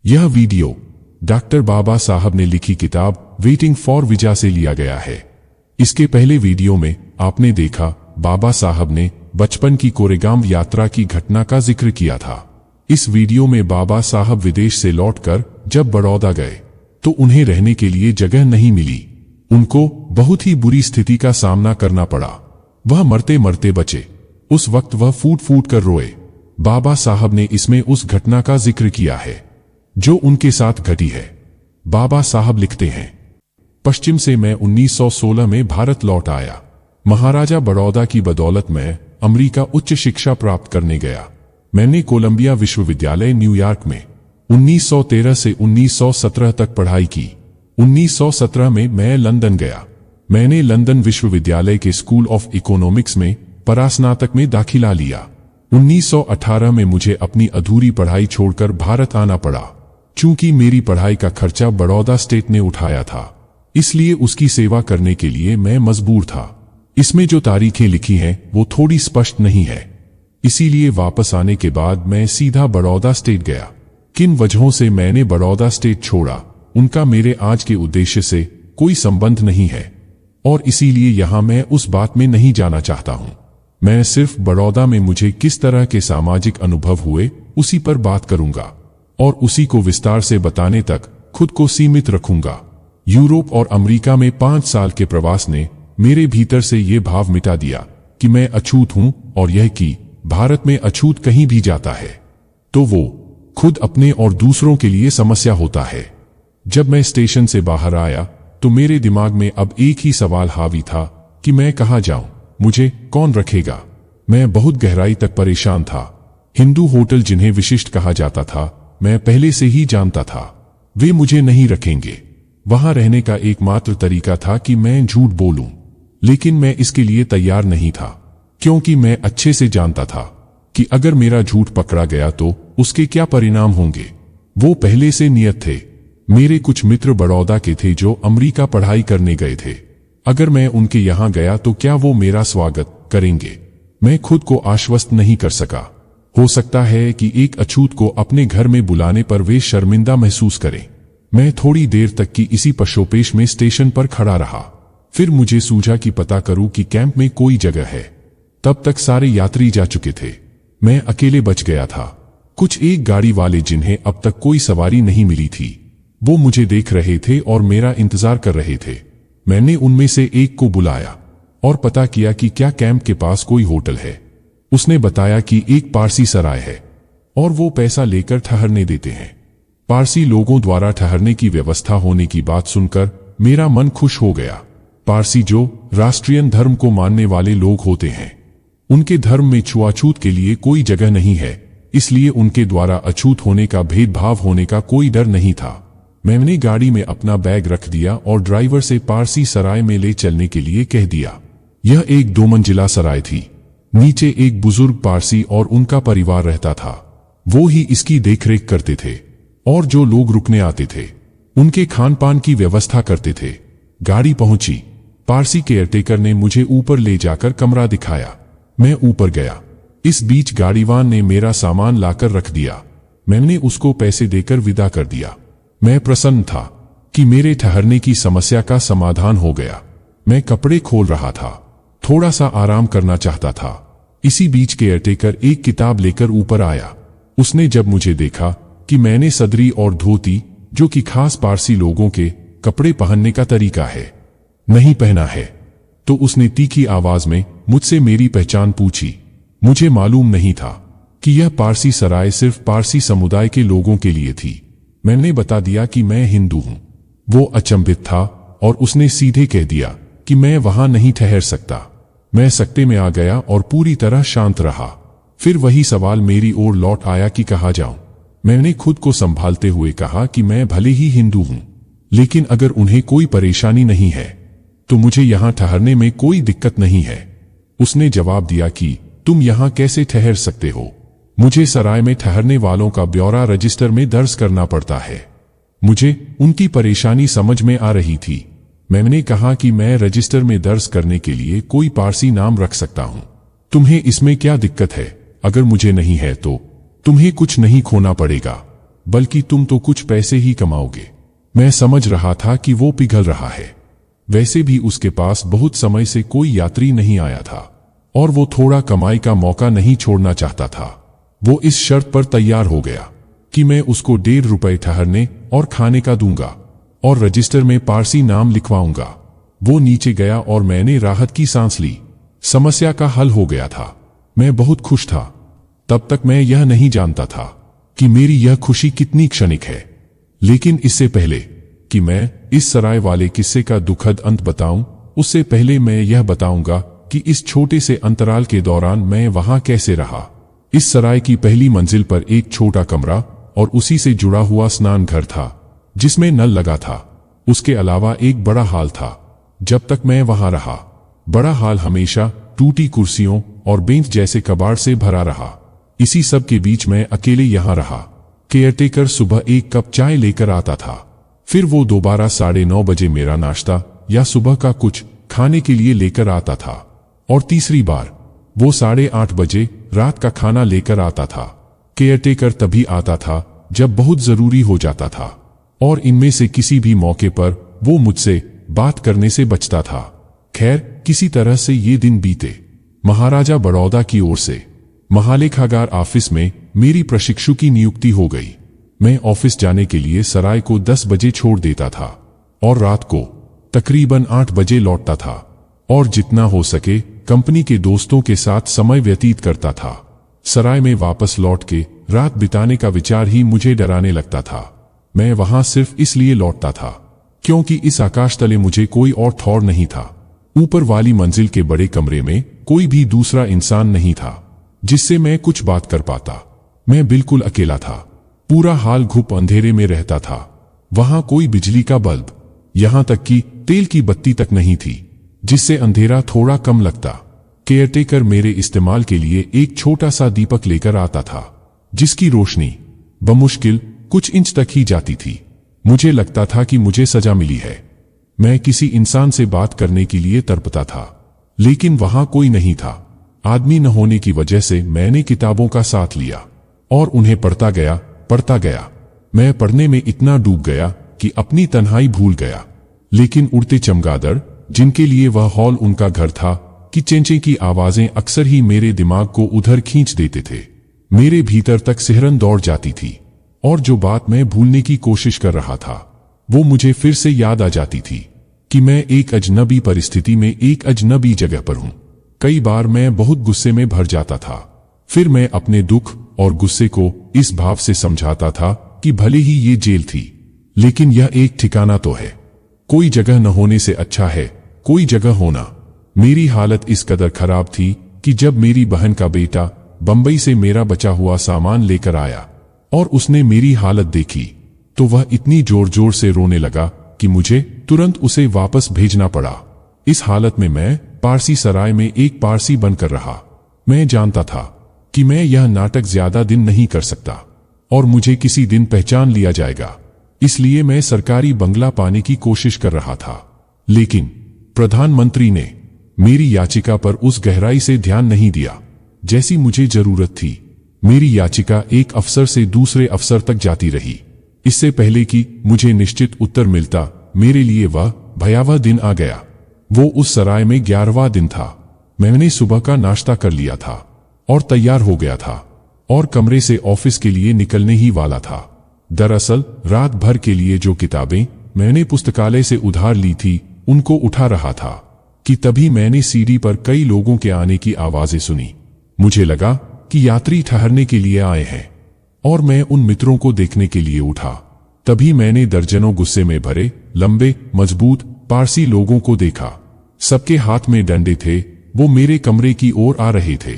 यह video doctor बाबा साहब ने लिखी किताब वेटिंग फॉर वीजा से लिया गया है। इसके पहले वीडियो में आपने देखा बाबा साहब ने बचपन की कोरेगांव यात्रा की घटना का जिक्र किया था। इस वीडियो में बाबा साहब विदेश से लौटकर जब बड़ौदा गए तो उन्हें रहने के लिए जगह नहीं मिली। उनको बहुत ही बुरी स्थिति का सामना करना पड़ा। वह मरते मरते बचे। उस वक्त वह फूट फूट कर रोए। बाबा साहब ने इसमें उस घटना का जिक्र किया है जो उनके साथ घटी है। बाबा साहब लिखते हैं, पश्चिम से मैं 1916 में भारत लौट आया। महाराजा बड़ौदा की बदौलत मैं अमेरिका उच्च शिक्षा प्राप्त करने गया। मैंने कोलंबिया विश्वविद्यालय न्यूयॉर्क में 1913 से 1917 तक पढ़ाई की। 1917 में मैं लंदन गया। मैंने लंदन विश्वविद्यालय के स्कूल ऑफ इकोनॉमिक्स में परास्नातक में दाखिला लिया। 1918 में मुझे अपनी अधूरी पढ़ाई छोड़कर भारत आना पड़ा। चूंकि मेरी पढ़ाई का खर्चा बड़ौदा स्टेट ने उठाया था, इसलिए उसकी सेवा करने के लिए मैं मजबूर था। इसमें जो तारीखें लिखी हैं वो थोड़ी स्पष्ट नहीं है, इसीलिए वापस आने के बाद मैं सीधा बड़ौदा स्टेट गया। किन वजहों से मैंने बड़ौदा स्टेट छोड़ा उनका मेरे आज के उद्देश्य से कोई संबंध नहीं है और इसीलिए यहां मैं उस बात में नहीं जाना चाहता हूं। मैं सिर्फ बड़ौदा में मुझे किस तरह के सामाजिक अनुभव हुए उसी पर बात करूंगा और उसी को विस्तार से बताने तक खुद को सीमित रखूंगा। यूरोप और अमेरिका में 5 साल के प्रवास ने मेरे भीतर से ये भाव मिटा दिया कि मैं अछूत हूं और यह कि भारत में अछूत कहीं भी जाता है तो वो खुद अपने और दूसरों के लिए समस्या होता है। जब मैं स्टेशन से बाहर आया तो मेरे दिमाग में अब एक ही सवाल हावी था कि मैं कहां जाऊं, मुझे कौन रखेगा। मैं बहुत गहराई तक परेशान था। हिंदू होटल जिन्हें विशिष्ट कहा जाता था, मैं पहले से ही जानता था वे मुझे नहीं रखेंगे। वहां रहने का एकमात्र तरीका था कि मैं झूठ बोलूं, लेकिन मैं इसके लिए तैयार नहीं था क्योंकि मैं अच्छे से जानता था कि अगर मेरा झूठ पकड़ा गया तो उसके क्या परिणाम होंगे। वो पहले से नियत थे। मेरे कुछ मित्र बड़ौदा के थे जो अमेरिका पढ़ाई करने गए थे। अगर मैं उनके यहां गया तो क्या वो मेरा स्वागत करेंगे। मैं खुद को आश्वस्त नहीं कर सका। हो सकता है कि एक अछूत को अपने घर में बुलाने पर वे शर्मिंदा महसूस करें। मैं थोड़ी देर तक की इसी पशोपेश में स्टेशन पर खड़ा रहा। फिर मुझे सूझा कि पता करूं कि कैंप में कोई जगह है। तब तक सारे यात्री जा चुके थे। मैं अकेले बच गया था। कुछ एक गाड़ी वाले जिन्हें अब तक कोई सवारी नहीं मिली थी, वो मुझे देख रहे थे और मेरा इंतजार कर रहे थे। मैंने उनमें से एक को बुलाया और पता किया कि क्या कैंप के पास कोई होटल है। उसने बताया कि एक पारसी सराय है और वो पैसा लेकर ठहरने देते हैं। पारसी लोगों द्वारा ठहरने की व्यवस्था होने की बात सुनकर मेरा मन खुश हो गया। पारसी जो राष्ट्रीय धर्म को मानने वाले लोग होते हैं, उनके धर्म में छुआछूत के लिए कोई जगह नहीं है, इसलिए उनके द्वारा अछूत होने का भेदभाव होने का कोई डर नहीं था। मैंने गाड़ी में अपना बैग रख दिया और ड्राइवर से पारसी सराय में ले चलने के लिए कह दिया। यह एक 2 मंजिला सराय थी। नीचे एक बुजुर्ग पारसी और उनका परिवार रहता था। वो ही इसकी देखरेख करते थे और जो लोग रुकने आते थे उनके खान पान की व्यवस्था करते थे। गाड़ी पहुंची। पारसी केयरटेकर ने मुझे ऊपर ले जाकर कमरा दिखाया। मैं ऊपर गया। इस बीच गाड़ीवान ने मेरा सामान लाकर रख दिया। मैंने उसको पैसे देकर विदा कर दिया। मैं प्रसन्न था कि मेरे ठहरने की समस्या का समाधान हो गया। मैं कपड़े खोल रहा था, थोड़ा सा आराम करना चाहता था। इसी बीच केयरटेकर एक किताब लेकर ऊपर आया। उसने जब मुझे देखा कि मैंने सदरी और धोती, जो कि खास पारसी लोगों के कपड़े पहनने का तरीका है, नहीं पहना है, तो उसने तीखी आवाज में मुझसे मेरी पहचान पूछी। मुझे मालूम नहीं था कि यह पारसी सराय सिर्फ पारसी समुदाय के लोगों के लिए थी। मैंने बता दिया कि मैं हिंदू हूं। वो अचंभित था और उसने सीधे कह दिया कि मैं वहां नहीं ठहर सकता। मैं सकते में आ गया और पूरी तरह शांत रहा। फिर वही सवाल मेरी ओर लौट आया कि कहाँ जाऊं। मैंने खुद को संभालते हुए कहा कि मैं भले ही हिंदू हूं, लेकिन अगर उन्हें कोई परेशानी नहीं है तो मुझे यहां ठहरने में कोई दिक्कत नहीं है। उसने जवाब दिया कि तुम यहां कैसे ठहर सकते हो। मुझे सराय में ठहरने वालों का ब्यौरा रजिस्टर में दर्ज करना पड़ता है। मुझे उनकी परेशानी समझ में आ रही थी। मैंने कहा कि मैं रजिस्टर में दर्ज करने के लिए कोई पारसी नाम रख सकता हूं। तुम्हें इसमें क्या दिक्कत है? अगर मुझे नहीं है तो तुम्हें कुछ नहीं खोना पड़ेगा। बल्कि तुम तो कुछ पैसे ही कमाओगे। मैं समझ रहा था कि वो पिघल रहा है। वैसे भी उसके पास बहुत समय से कोई यात्री नहीं आया था और वो थोड़ा कमाई का मौका नहीं छोड़ना चाहता था। वो इस शर्त पर तैयार हो गया कि मैं उसको 1.5 रुपए ठहरने और खाने का दूंगा और रजिस्टर में पारसी नाम लिखवाऊंगा। वो नीचे गया और मैंने राहत की सांस ली। समस्या का हल हो गया था। मैं बहुत खुश था। तब तक मैं यह नहीं जानता था कि मेरी यह खुशी कितनी क्षणिक है। लेकिन इससे पहले कि मैं इस सराय वाले किस्से का दुखद अंत बताऊं, उससे पहले मैं यह बताऊंगा कि इस छोटे से अंतराल के दौरान मैं वहां कैसे रहा। इस सराय की पहली मंजिल पर एक छोटा कमरा और उसी से जुड़ा हुआ स्नान घर था जिसमें नल लगा था। उसके अलावा एक बड़ा हॉल था। जब तक मैं वहां रहा, बड़ा हॉल हमेशा टूटी कुर्सियों और बेंच जैसे कबाड़ से भरा रहा। इसी सब के बीच मैं अकेले यहां रहा। केयरटेकर सुबह 1 कप चाय लेकर आता था। फिर वो दोबारा 9:30 बजे मेरा नाश्ता या सुबह का कुछ खाने के लिए लेकर आता था और तीसरी बार वो 8:30 बजे रात का खाना लेकर आता था। केयरटेकर तभी आता था जब बहुत जरूरी हो जाता था और इनमें से किसी भी मौके पर वो मुझसे बात करने से बचता था। खैर, किसी तरह से ये दिन बीते। महाराजा बड़ौदा की ओर से महालेखागार ऑफिस में मेरी प्रशिक्षु की नियुक्ति हो गई। मैं ऑफिस जाने के लिए सराय को 10 बजे छोड़ देता था और रात को तकरीबन 8 बजे लौटता था और जितना हो सके कंपनी के दोस्तों के साथ समय व्यतीत करता था। सराय में वापस लौट के रात बिताने का विचार ही मुझे डराने लगता था। मैं वहां सिर्फ इसलिए लौटता था क्योंकि इस आकाश तले मुझे कोई और ठौर नहीं था। ऊपर वाली मंजिल के बड़े कमरे में कोई भी दूसरा इंसान नहीं था जिससे मैं कुछ बात कर पाता। मैं बिल्कुल अकेला था। पूरा हाल घुप अंधेरे में रहता था। वहां कोई बिजली का बल्ब, यहां तक कि तेल की बत्ती तक नहीं थी जिससे अंधेरा थोड़ा कम लगता। केयरटेकर मेरे इस्तेमाल के लिए एक छोटा सा दीपक लेकर आता था जिसकी रोशनी बमुश्किल कुछ इंच तक ही जाती थी। मुझे लगता था कि मुझे सजा मिली है। मैं किसी इंसान से बात करने के लिए तड़पता था, लेकिन वहां कोई नहीं था। आदमी न होने की वजह से मैंने किताबों का साथ लिया और उन्हें पढ़ता गया। मैं पढ़ने में इतना डूब गया कि अपनी तन्हाई भूल गया। लेकिन उड़ते चमगादड़, जिनके लिए वह हॉल उनका घर था, कि चेंचे की आवाजें अक्सर ही मेरे दिमाग को उधर खींच देते थे। मेरे भीतर तक सिहरन दौड़ जाती थी और जो बात मैं भूलने की कोशिश कर रहा था वो मुझे फिर से याद आ जाती थी कि मैं एक अजनबी परिस्थिति में एक अजनबी जगह पर हूं। कई बार मैं बहुत गुस्से में भर जाता था। फिर मैं अपने दुख और गुस्से को इस भाव से समझाता था कि भले ही ये जेल थी, लेकिन यह एक ठिकाना तो है। कोई जगह न होने से अच्छा है कोई जगह होना। मेरी हालत इस कदर खराब थी कि जब मेरी बहन का बेटा बंबई से मेरा बचा हुआ सामान लेकर आया और उसने मेरी हालत देखी तो वह इतनी जोर जोर से रोने लगा कि मुझे तुरंत उसे वापस भेजना पड़ा। इस हालत में मैं पारसी सराय में एक पारसी बनकर रहा। मैं जानता था कि मैं यह नाटक ज्यादा दिन नहीं कर सकता और मुझे किसी दिन पहचान लिया जाएगा। इसलिए मैं सरकारी बंगला पाने की कोशिश कर रहा था। लेकिन प्रधानमंत्री ने मेरी याचिका पर उस गहराई से ध्यान नहीं दिया जैसी मुझे जरूरत थी। मेरी याचिका एक अफसर से दूसरे अफसर तक जाती रही। इससे पहले कि मुझे निश्चित उत्तर मिलता, मेरे लिए वह भयावह दिन आ गया। वो उस सराय में 11वां दिन था। मैंने सुबह का नाश्ता कर लिया था और तैयार हो गया था और कमरे से ऑफिस के लिए निकलने ही वाला था। दरअसल रात भर के लिए जो किताबें मैंने पुस्तकालय से उधार ली थी उनको उठा रहा था कि तभी मैंने सीढ़ी पर कई लोगों के आने की आवाजें सुनी। मुझे लगा कि यात्री ठहरने के लिए आए हैं और मैं उन मित्रों को देखने के लिए उठा। तभी मैंने दर्जनों गुस्से में भरे लंबे मजबूत पारसी लोगों को देखा। सबके हाथ में डंडे थे। वो मेरे कमरे की ओर आ रहे थे।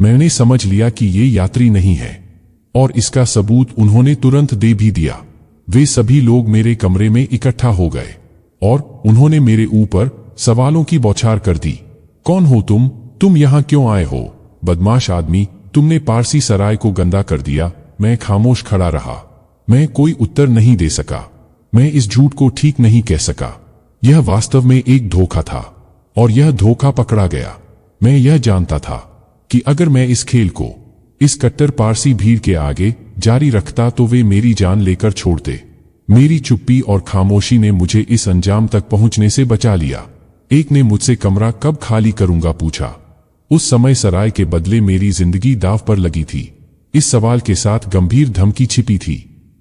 मैंने समझ लिया कि ये यात्री नहीं है और इसका सबूत उन्होंने तुरंत दे भी दिया। वे सभी लोग मेरे कमरे में इकट्ठा हो गए और उन्होंने मेरे ऊपर सवालों की बौछार कर दी। कौन हो तुम? तुम यहां क्यों आए हो? बदमाश आदमी, तुमने पारसी सराय को गंदा कर दिया। मैं खामोश खड़ा रहा। मैं कोई उत्तर नहीं दे सका। मैं इस झूठ को ठीक नहीं कह सका। यह वास्तव में एक धोखा था और यह धोखा पकड़ा गया। मैं यह जानता था कि अगर मैं इस खेल को इस कट्टर पारसी भीड़ के आगे जारी रखता तो वे मेरी जान लेकर छोड़ते। मेरी चुप्पी और खामोशी ने मुझे इस अंजाम तक पहुंचने से बचा लिया। एक ने मुझसे कमरा कब खाली करूंगा पूछा। उस समय सराय के बदले मेरी जिंदगी दांव पर लगी थी। इस सवाल के साथ गंभीर धमकी छिपी थी।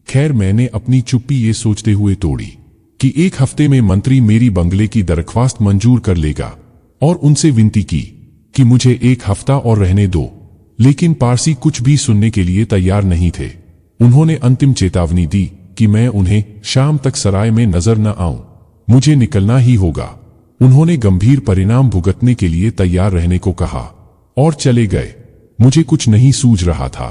खैर, मैंने अपनी चुप्पी ये सोचते हुए तोड़ी कि एक हफ्ते में मंत्री मेरी बंगले की दरख्वास्त मंजूर कर लेगा और उनसे विनती की कि मुझे एक हफ्ता और रहने दो। लेकिन पारसी कुछ भी सुनने के लिए तैयार नहीं थे। उन्होंने अंतिम चेतावनी दी कि मैं उन्हें शाम तक सराय में नजर न आऊं, मुझे निकलना ही होगा। उन्होंने गंभीर परिणाम भुगतने के लिए तैयार रहने को कहा और चले गए। मुझे कुछ नहीं सूझ रहा था।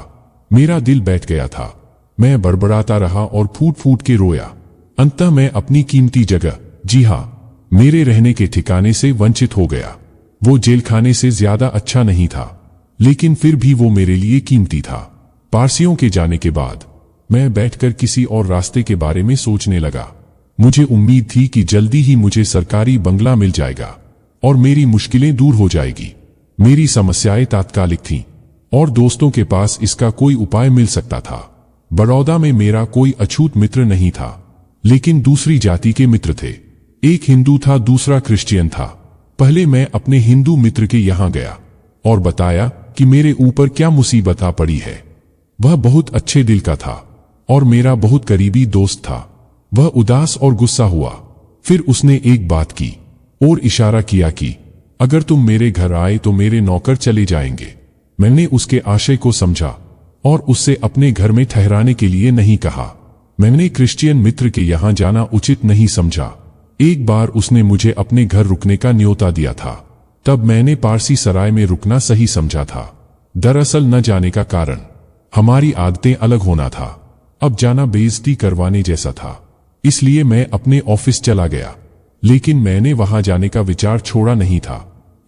मेरा दिल बैठ गया था। मैं बड़बड़ाता रहा और फूट फूट के रोया। अंततः मैं अपनी कीमती जगह, जी हां, मेरे रहने के ठिकाने से वंचित हो गया। वो जेलखाने से ज्यादा अच्छा नहीं था, लेकिन फिर भी वो मेरे लिए कीमती था। पारसियों के जाने के बाद मैं बैठकर किसी और रास्ते के बारे में सोचने लगा। मुझे उम्मीद थी कि जल्दी ही मुझे सरकारी बंगला मिल जाएगा और मेरी मुश्किलें दूर हो जाएगी। मेरी समस्याएं तात्कालिक थीं और दोस्तों के पास इसका कोई उपाय मिल सकता था। बड़ौदा में मेरा कोई अछूत मित्र नहीं था, लेकिन दूसरी जाति के मित्र थे। एक हिंदू था, दूसरा क्रिश्चियन था। पहले मैं अपने हिंदू मित्र के यहां गया और बताया कि मेरे ऊपर क्या मुसीबत आ पड़ी है। वह बहुत अच्छे दिल का था और मेरा बहुत करीबी दोस्त था। वह उदास और गुस्सा हुआ। फिर उसने एक बात की और इशारा किया कि अगर तुम मेरे घर आए तो मेरे नौकर चले जाएंगे। मैंने उसके आशय को समझा और उससे अपने घर में ठहराने के लिए नहीं कहा। मैंने क्रिश्चियन मित्र के यहां जाना उचित नहीं समझा। एक बार उसने मुझे अपने घर रुकने का न्योता दिया था। तब मैंने पारसी सराय में रुकना सही समझा था। दरअसल न जाने का कारण हमारी आदतें अलग होना था। अब जाना बेइज्जती करवाने जैसा था, इसलिए मैं अपने ऑफिस चला गया। लेकिन मैंने वहां जाने का विचार छोड़ा नहीं था।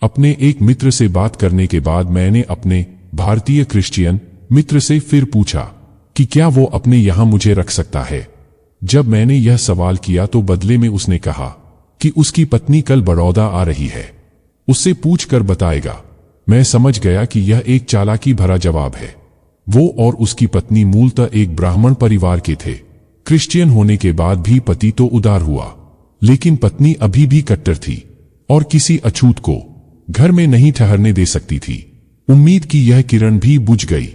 अपने एक मित्र से बात करने के बाद मैंने अपने भारतीय क्रिश्चियन मित्र से फिर पूछा कि क्या वो अपने यहां मुझे रख सकता है। जब मैंने यह सवाल किया तो बदले में उसने कहा कि उसकी पत्नी कल बड़ौदा आ रही है, उससे पूछकर बताएगा। मैं समझ गया कि यह एक चालाकी भरा जवाब है। वो और उसकी पत्नी मूलतः एक ब्राह्मण परिवार के थे। क्रिश्चियन होने के बाद भी पति तो उदार हुआ, लेकिन पत्नी अभी भी कट्टर थी और किसी अछूत को घर में नहीं ठहरने दे सकती थी। उम्मीद की यह किरण भी बुझ गई।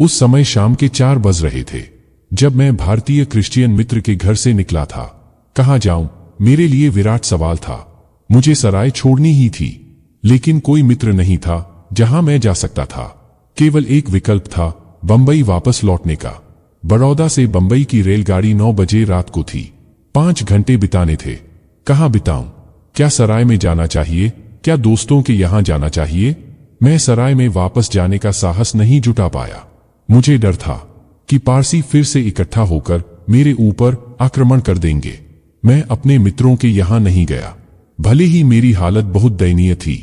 उस समय शाम के 4 बज रहे थे जब मैं भारतीय क्रिश्चियन मित्र के घर से निकला था। कहाँ जाऊं, मेरे लिए विराट सवाल था। मुझे सराय छोड़नी ही थी, लेकिन कोई मित्र नहीं था जहां मैं जा सकता था। केवल एक विकल्प था, बंबई वापस लौटने का। बड़ौदा से बंबई की रेलगाड़ी 9 बजे रात को थी। 5 घंटे बिताने थे। कहां बिताऊं? क्या सराय में जाना चाहिए? क्या दोस्तों के यहां जाना चाहिए? मैं सराय में वापस जाने का साहस नहीं जुटा पाया। मुझे डर था कि पारसी फिर से इकट्ठा होकर मेरे ऊपर आक्रमण कर देंगे। मैं अपने मित्रों के यहां नहीं गया। भले ही मेरी हालत बहुत दयनीय थी,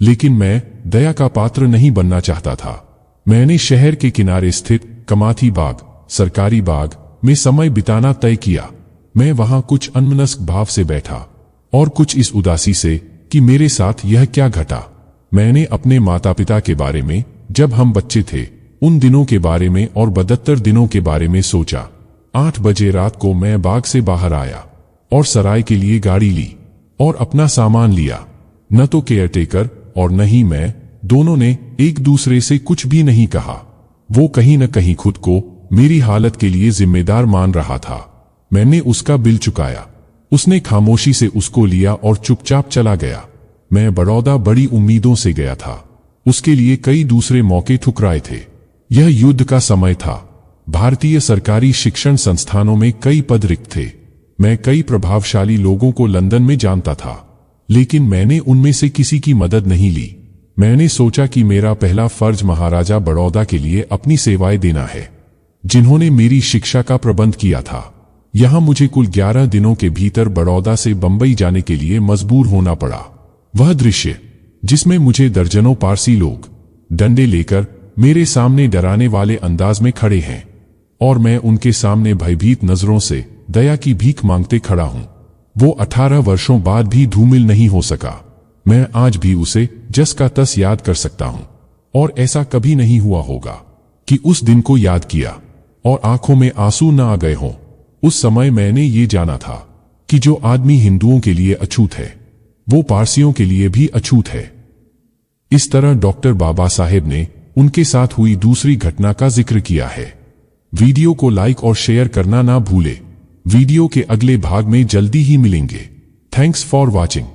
लेकिन मैं दया का पात्र नहीं बनना चाहता था। मैंने शहर के किनारे स्थित कमाथी बाग, सरकारी बाग में समय बिताना तय किया। मैं वहां कुछ अन्मनस्क भाव से बैठा और कुछ इस उदासी से कि मेरे साथ यह क्या घटा। मैंने अपने माता पिता के बारे में, जब हम बच्चे थे, उन दिनों के बारे में और बदतर दिनों के बारे में सोचा। 8 बजे रात को मैं बाग से बाहर आया और सराय के लिए गाड़ी ली और अपना सामान लिया। न तो केयरटेकर और न ही मैं, दोनों ने एक दूसरे से कुछ भी नहीं कहा। वो कहीं न कहीं खुद को मेरी हालत के लिए जिम्मेदार मान रहा था। मैंने उसका बिल चुकाया। उसने खामोशी से उसको लिया और चुपचाप चला गया। मैं बड़ौदा बड़ी उम्मीदों से गया था। उसके लिए कई दूसरे मौके ठुकराए थे। यह युद्ध का समय था। भारतीय सरकारी शिक्षण संस्थानों में कई पद रिक्त थे। मैं कई प्रभावशाली लोगों को लंदन में जानता था, लेकिन मैंने उनमें से किसी की मदद नहीं ली। मैंने सोचा कि मेरा पहला फर्ज महाराजा बड़ौदा के लिए अपनी सेवाएं देना है, जिन्होंने मेरी शिक्षा का प्रबंध किया था। यहां मुझे कुल 11 दिनों के भीतर बड़ौदा से बंबई जाने के लिए मजबूर होना पड़ा। वह दृश्य जिसमें मुझे दर्जनों पारसी लोग डंडे लेकर मेरे सामने डराने वाले अंदाज में खड़े हैं और मैं उनके सामने भयभीत नजरों से दया की भीख मांगते खड़ा हूं, वो 18 वर्षों बाद भी धूमिल नहीं हो सका। मैं आज भी उसे जस का तस याद कर सकता हूं और ऐसा कभी नहीं हुआ होगा कि उस दिन को याद किया और आंखों में आंसू न आ गए हों। उस समय मैंने ये जाना था कि जो आदमी हिंदुओं के लिए अछूत है वो पारसियों के लिए भी अछूत है। इस तरह डॉक्टर बाबा साहेब ने उनके साथ हुई दूसरी घटना का जिक्र किया है। वीडियो को लाइक और शेयर करना ना भूले। वीडियो के अगले भाग में जल्दी ही मिलेंगे। Thanks for watching.